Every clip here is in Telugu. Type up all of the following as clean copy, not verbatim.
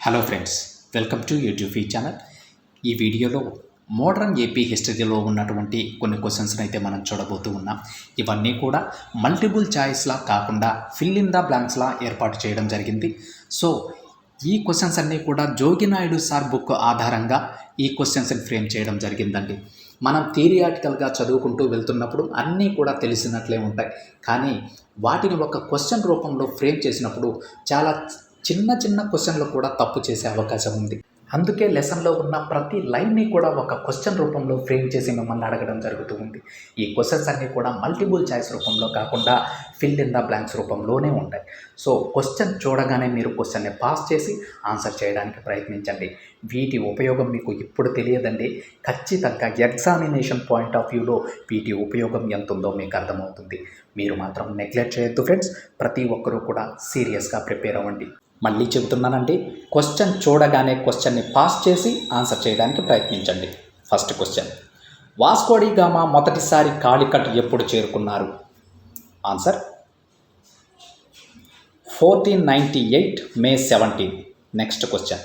Hello friends, welcome to YouTube channel. ఈ వీడియోలో మోడర్న్ ఏపీ హిస్టరీలో ఉన్నటువంటి కొన్ని క్వశ్చన్స్ని అయితే మనం చూడబోతూ ఉన్నాం. ఇవన్నీ కూడా మల్టిపుల్ చాయిస్లా కాకుండా ఫిల్ ఇన్ ద బ్లాంక్స్లా ఏర్పాటు చేయడం జరిగింది. సో ఈ క్వశ్చన్స్ అన్నీ కూడా జోగినాయుడు సార్ బుక్ ఆధారంగా ఈ క్వశ్చన్స్ని ఫ్రేమ్ చేయడం జరిగిందండి. మనం థియరిటికల్గా చదువుకుంటూ వెళ్తున్నప్పుడు అన్నీ కూడా తెలిసినట్లే ఉంటాయి, కానీ వాటిని ఒక క్వశ్చన్ రూపంలో ఫ్రేమ్ చేసినప్పుడు చాలా చిన్న చిన్న క్వశ్చన్లు కూడా తప్పు చేసే అవకాశం ఉంది. అందుకే లెసన్లో ఉన్న ప్రతి లైన్ని కూడా ఒక క్వశ్చన్ రూపంలో ఫ్రేమ్ చేసి మిమ్మల్ని అడగడం జరుగుతూ ఉంది. ఈ క్వశ్చన్స్ అన్నీ కూడా మల్టిపుల్ చాయిస్ రూపంలో కాకుండా ఫిల్ ఇన్ ద బ్లాంక్స్ రూపంలోనే ఉంటాయి. సో క్వశ్చన్ చూడగానే మీరు క్వశ్చన్ని పాస్ చేసి ఆన్సర్ చేయడానికి ప్రయత్నించండి. వీటి ఉపయోగం మీకు ఇప్పుడు తెలియదండి, ఖచ్చితంగా ఎగ్జామినేషన్ పాయింట్ ఆఫ్ వ్యూలో వీటి ఉపయోగం ఎంత ఉందో మీకు అర్థమవుతుంది. మీరు మాత్రం నెగ్లెక్ట్ చేయొద్దు ఫ్రెండ్స్. ప్రతి ఒక్కరూ కూడా సీరియస్గా ప్రిపేర్ అవ్వండి. మళ్ళీ చెబుతున్నానండి, క్వశ్చన్ చూడగానే క్వశ్చన్ని పాస్ చేసి ఆన్సర్ చేయడానికి ప్రయత్నించండి. First question, Vasco da Gama మొదటిసారి కాలికట్ ఎప్పుడు చేరుకున్నారు? Answer 1498 May 17. Next question,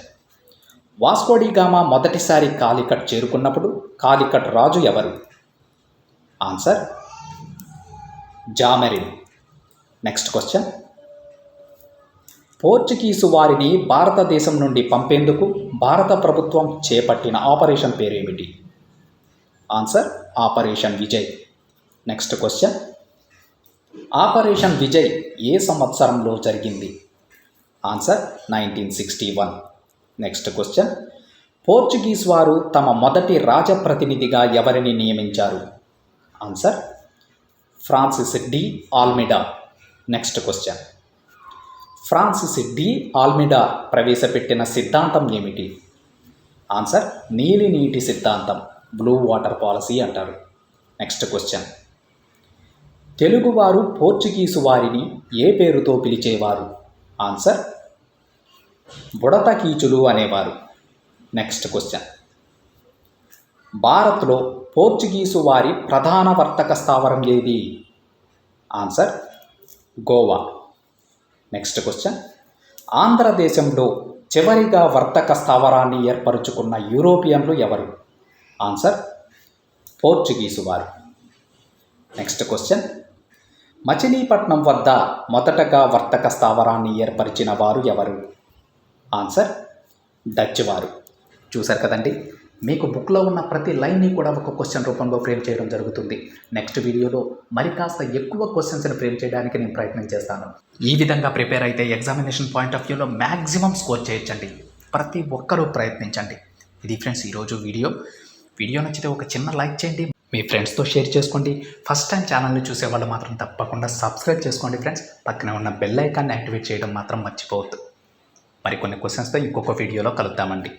Vasco da Gama మొదటిసారి కాలికట్ చేరుకున్నప్పుడు కాలికట్ రాజు ఎవరు? Answer Zamorin. Next question, Portuguese వారిని భారతదేశం నుండి పంపేందుకు భారత ప్రభుత్వం చేపట్టిన ఆపరేషన్ పేరేమిటి? Answer operation Vijay. Next question, operation Vijay ఏ సంవత్సరంలో జరిగింది? ఆన్సర్ 1961. నెక్స్ట్ క్వశ్చన్, పోర్చుగీస్ వారు తమ మొదటి రాజప్రతినిధిగా ఎవరిని నియమించారు? Answer Francis D Almeida. Next question, Francis D Almeida ప్రవేశపెట్టిన సిద్ధాంతం ఏమిటి? ఆన్సర్ నీలి నీటి సిద్ధాంతం, బ్లూ వాటర్ పాలసీ అంటారు. నెక్స్ట్ క్వశ్చన్, తెలుగువారు పోర్చుగీసు వారిని ఏ పేరుతో పిలిచేవారు? ఆన్సర్ బుడత కీచులు అనేవారు. నెక్స్ట్ క్వశ్చన్, భారత్లో పోర్చుగీసు వారి ప్రధాన వర్తక స్థావరం ఏది? ఆన్సర్ గోవా. నెక్స్ట్ క్వశ్చన్, ఆంధ్రదేశంలో చివరిగా వర్తక స్థావరాన్ని ఏర్పరచుకున్న యూరోపియన్లు ఎవరు? ఆన్సర్ పోర్చుగీసు వారు. నెక్స్ట్ క్వశ్చన్, మచిలీపట్నం వద్ద మొదటగా వర్తక స్థావరాన్ని ఏర్పరిచిన వారు ఎవరు? ఆన్సర్ డచ్ వారు. చూశారు కదండి, మీకు బుక్లో ఉన్న ప్రతి లైన్ని కూడా ఒక క్వశ్చన్ రూపంలో ఫ్రేమ్ చేయడం జరుగుతుంది. నెక్స్ట్ వీడియోలో మరి కాస్త ఎక్కువ క్వశ్చన్స్ని ఫ్రేమ్ చేయడానికి నేను ప్రయత్నం చేస్తాను. ఈ విధంగా ప్రిపేర్ అయితే ఎగ్జామినేషన్ పాయింట్ ఆఫ్ వ్యూలో మ్యాక్సిమం స్కోర్ చేయొచ్చండి. ప్రతి ఒక్కరూ ప్రయత్నించండి. ఇది ఫ్రెండ్స్ ఈరోజు వీడియో నచ్చితే ఒక చిన్న లైక్ చేయండి, మీ ఫ్రెండ్స్తో షేర్ చేసుకోండి. ఫస్ట్ టైం ఛానల్ని చూసేవాళ్ళు మాత్రం తప్పకుండా సబ్స్క్రైబ్ చేసుకోండి ఫ్రెండ్స్. పక్కనే ఉన్న బెల్ ఐకాన్ని యాక్టివేట్ చేయడం మాత్రం మర్చిపోవద్దు. మరికొన్ని క్వశ్చన్స్తో ఇంకొక వీడియోలో కలుద్దామండి.